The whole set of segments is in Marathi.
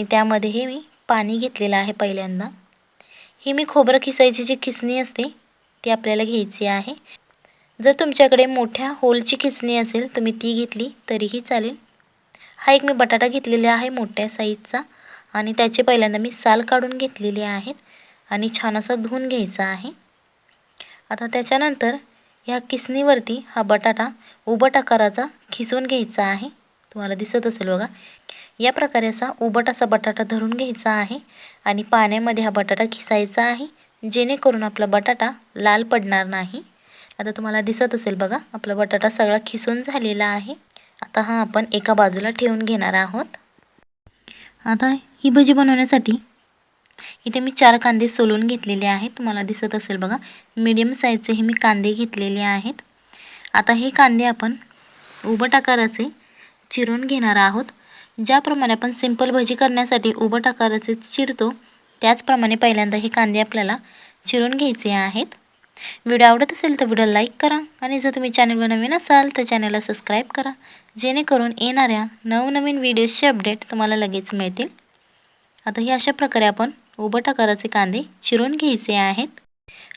त्यामध्ये हे मी पाणी घेतलेलं आहे पहिल्यांदा. ही मी खोबरं खिसायची जी खिसणी असते ती आपल्याला घ्यायची आहे. जर तुमच्याकडे मोठ्या होलची खिसणी असेल तर मी ती घेतली तरीही चालेल. हा एक मी बटाटा घेतलेला आहे मोठ्या साईजचा आणि त्याचे पहिल्यांदा मी साल काढून घेतलेले आहेत आणि छान असं धुवून घ्यायचा आहे. आता त्याच्यानंतर ह्या किसणीवरती हा बटाटा उभट आकाराचा खिसून घ्यायचा आहे. तुम्हाला दिसत असेल बघा. या प्रकारे असा उभट असा बटाटा धरून घ्यायचा आहे आणि पाण्यामध्ये हा बटाटा खिसायचा आहे, जेणेकरून आपला बटाटा लाल पडणार नाही. आता तुम्हाला दिसत असेल बघा, आपला बटाटा सगळा खिसून झालेला आहे. आता हा आपण एका बाजूला ठेवून घेणार आहोत. आता ही भजी बनवण्यासाठी इथे मी 4 कांदे सोलून घेतलेले आहेत. तुम्हाला दिसत असेल बघा, मीडियम साईजचे हे मी कांदे घेतलेले आहेत. आता हे कांदे आपण उभट आकाराचे चिरून घेणार आहोत. ज्याप्रमाणे आपण सिंपल भजी करण्यासाठी उभट आकाराचे चिरतो त्याचप्रमाणे पहिल्यांदा हे कांदे आपल्याला चिरून घ्यायचे आहेत. व्हिडिओ आवडत असेल तर व्हिडिओ लाईक करा आणि जर तुम्ही चॅनलवर नवीन असाल तर चॅनलला सबस्क्राईब करा, जेणेकरून येणाऱ्या नवनवीन व्हिडिओजचे अपडेट तुम्हाला लगेच मिळतील. आता हे अशा प्रकारे आपण उभट आकाराचे कांदे चिरून घ्यायचे आहेत.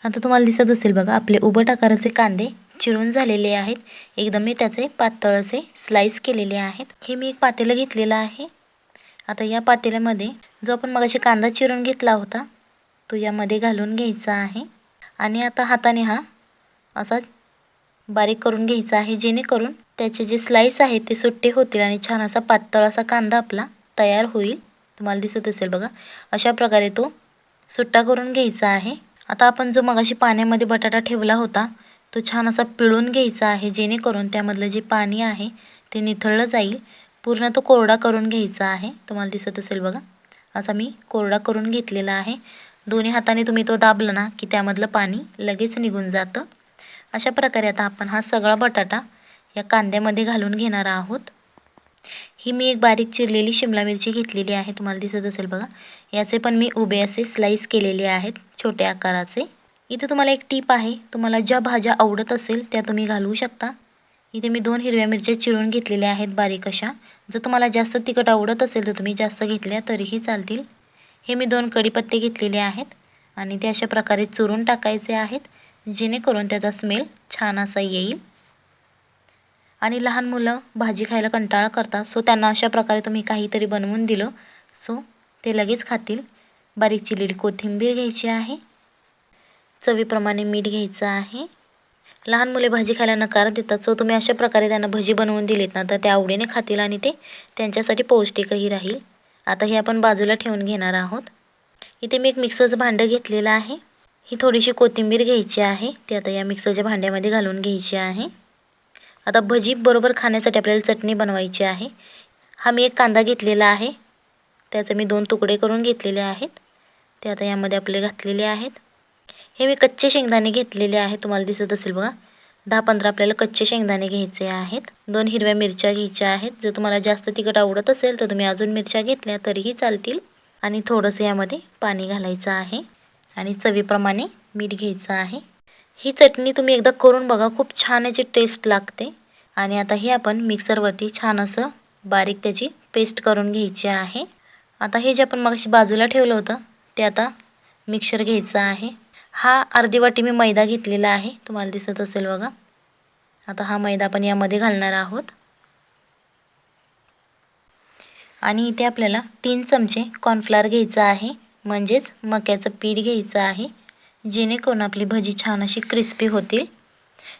आता तुम्हाला दिसत असेल बघा, आपले उभट आकाराचे कांदे चिरून झालेले आहेत. एकदम मी त्याचे पातळ असे स्लाइस केलेले आहेत. हे मी एक पातेलं घेतलेलं आहे. आता या पातेल्यामध्ये जो आपण मगाशी कांदा चिरून घेतला होता तो यामध्ये घालून घ्यायचा आहे आणि आता हाताने हा असा बारीक करून घ्यायचा आहे, जेणेकरून त्याचे जे स्लाइस आहेत ते सुट्टे होतील आणि छान असा पातळ असा कांदा आपला तयार होईल. तुम्हाला दिसत असेल बघा, अशा प्रकारे तो सुट्टा करून घ्यायचा आहे. आता आपण जो मगाशी पाण्यामध्ये बटाटा ठेवला होता तो छान असा पिळून घ्यायचा आहे, जेणेकरून त्यामधलं जे पाणी आहे ते निथळलं जाईल. पूर्ण तो कोरडा करून घ्यायचा आहे. तुम्हाला दिसत असेल बघा, असा मी कोरडा करून घेतलेला आहे. दोन्ही हाताने तुम्ही तो दाबला ना की त्यामधलं पाणी लगेच निघून जातं. अशा प्रकारे आता आपण हा सगळा बटाटा या कांद्यामध्ये घालून घेणार आहोत. ही मी एक बारीक चिरलेली शिमला मिरची घेतलेली आहे. तुम्हाला दिसत असेल बघा, याचे पण मी उभे असे स्लाइस केलेले आहेत छोट्या आकाराचे. इथे तुम्हाला एक टीप आहे, तुम्हाला ज्या भाज्या आवडत असेल त्या तुम्ही घालवू शकता. इथे मी 2 हिरव्या मिरच्या चिरून घेतलेल्या आहेत बारीक अशा. जर तुम्हाला जास्त तिखट आवडत असेल तर तुम्ही जास्त घेतल्या तरीही चालतील. हे मी 2 कढीपत्ते घेतलेले आहेत आणि ते अशा प्रकारे चुरून टाकायचे आहेत, जेणेकरून त्याचा स्मेल छान असा येईल. आणि लहान मुलं भाजी खायला कंटाळा करतात, सो त्यांना अशा प्रकारे तुम्ही काहीतरी बनवून दिलं सो ते लगेच खातील. बारीक चिरलेली कोथिंबीर घ्यायची आहे, चवीप्रमाणे मीठ घ्यायचं आहे. लहान मुले भाजी खायला नकार देतात, सो तुम्ही अशा प्रकारे त्यांना भजी बनवून दिलीत ना तर ते आवडीने खातील आणि ते त्यांच्यासाठी पौष्टिकही राहील. आता हे आपण बाजूला ठेवून घेणार आहोत. इथे मी एक मिक्सरचं भांडं घेतलेलं आहे. ही थोडीशी कोथिंबीर घ्यायची आहे, ती आता या मिक्सरच्या भांड्यामध्ये घालून घ्यायची आहे. आता भजी बरोबर खाण्यासाठी आपल्याला चटणी बनवायची आहे. हा मी एक कांदा घेतलेला आहे, त्याचे मी 2 तुकडे करून घेतलेले आहेत. ते आता यामध्ये आपले घातलेले आहेत. हे मी कच्चे शेंगदाणे घेतलेले आहेत. तुम्हाला दिसत असेल बघा, 10-15 आपल्याला कच्चे शेंगदाणे घ्यायचे आहेत. 2 हिरव्या मिरच्या घ्यायच्या आहेत. जर तुम्हाला जास्त तिखट आवडत असेल तर तुम्ही अजून मिरच्या घेतल्या तरीही चालतील. आणि थोडंसं यामध्ये पाणी घालायचं आहे आणि चवीप्रमाणे मीठ घ्यायचं आहे. ही चटणी तुम्ही एकदा करून बघा, खूप छान याची टेस्ट लागते. आणि आता हे आपण मिक्सरवरती छान असं बारीक त्याची पेस्ट करून घ्यायची आहे. आता हे जे आपण मगाशी बाजूला ठेवलं होतं ते आता मिक्सर घ्यायचं आहे. हा अर्धी वाटी मी मैदा घेतलेला आहे. तुम्हाला दिसत असेल बघा. आता हा मैदा आपण यामध्ये घालणार आहोत आणि इथे आपल्याला 3 चमचे कॉर्नफ्लॉवर घ्यायचा आहे, म्हणजेच मक्याचं पीठ घ्यायचं आहे, जेणेकरून आपली भजी छान अशी क्रिस्पी होतील.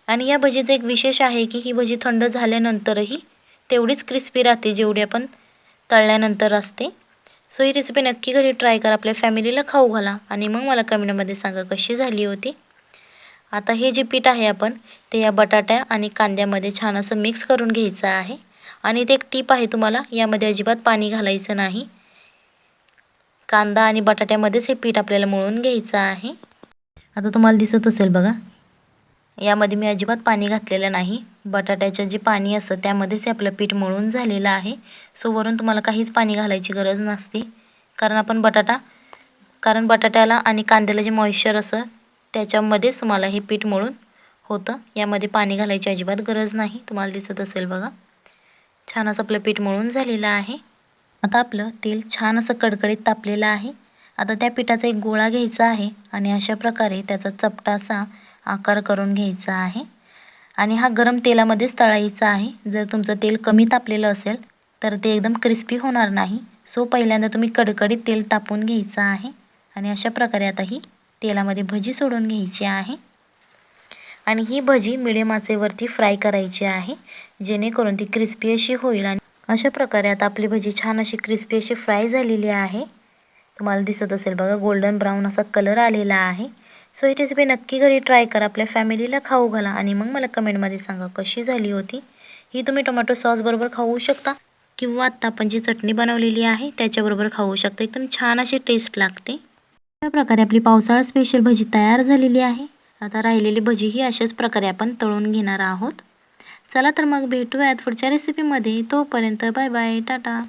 आणि या भजीचं एक विशेष आहे की ही भजी थंड झाल्यानंतरही तेवढीच क्रिस्पी राहते जेवढी आपण तळल्यानंतर असते. सो ही रेसिपी नक्की घरी ट्राय करा, आपल्या फॅमिलीला खाऊ घाला आणि मग मला कमेंटमध्ये सांगा कशी झाली होती. आता हे जे पीठ आहे आपण ते या बटाट्या आणि कांद्यामध्ये छान असं मिक्स करून घ्यायचं आहे. आणि ते एक टीप आहे, तुम्हाला यामध्ये अजिबात पाणी घालायचं नाही. कांदा आणि बटाट्यामध्येच हे पीठ आपल्याला मळून घ्यायचं आहे. आता तुम्हाला दिसत असेल बघा, यामध्ये मी अजिबात पाणी घातलेलं नाही. बटाट्याचं जे पाणी असतं त्यामध्येच आपलं पीठ मळून झालेलं आहे. सो वरून तुम्हाला काहीच पाणी घालायची गरज नसते, कारण बटाट्याला आणि कांद्याला जे मॉइश्चर असतं त्याच्यामध्येच तुम्हाला हे पीठ मळून होतं. यामध्ये पाणी घालायची अजिबात गरज नाही. तुम्हाला दिसत असेल बघा, छान असं आपलं पीठ मळून झालेलं आहे. आता आपलं तेल छान असं कडकडीत तापलेलं आहे. आता त्या पिठाचा एक गोळा घ्यायचा आहे आणि अशा प्रकारे त्याचा चपटा असा आकार करून घ्यायचा आहे आणि हा गरम तेलामध्येच तळायचा आहे. जर तुमचं तेल कमी तापलेलं असेल तर ते एकदम क्रिस्पी होणार नाही. सो पहिल्यांदा तुम्ही कडकडीत तेल तापून घ्यायचं आहे आणि अशा प्रकारे आता ही तेलामध्ये भजी सोडून घ्यायची आहे आणि ही भजी मिडियम आचेवरती फ्राय करायची आहे, जेणेकरून ती क्रिस्पी अशी होईल. आणि अशा प्रकारे आता आपली भजी छान अशी क्रिस्पी अशी फ्राय झालेली आहे. तुम्हाला दिसत असेल बघा, गोल्डन ब्राऊन असा कलर आलेला आहे. सो ही रेसिपी नक्की घरी ट्राय करा, आपल्या फॅमिलीला खाऊ घाला आणि मग मला कमेंटमध्ये सांगा कशी झाली होती. ही तुम्ही टोमॅटो सॉसबरोबर खाऊ शकता किंवा आत्ता आपण जी चटणी बनवलेली आहे त्याच्याबरोबर खाऊ शकता. एकदम छान अशी टेस्ट लागते. अशा प्रकारे आपली पावसाळा स्पेशल भजी तयार झालेली आहे. आता राहिलेली भजी ही अशाच प्रकारे आपण तळून घेणार आहोत. चला तर मग भेटूयात पुढच्या रेसिपीमध्ये. तोपर्यंत बाय बाय, टाटा.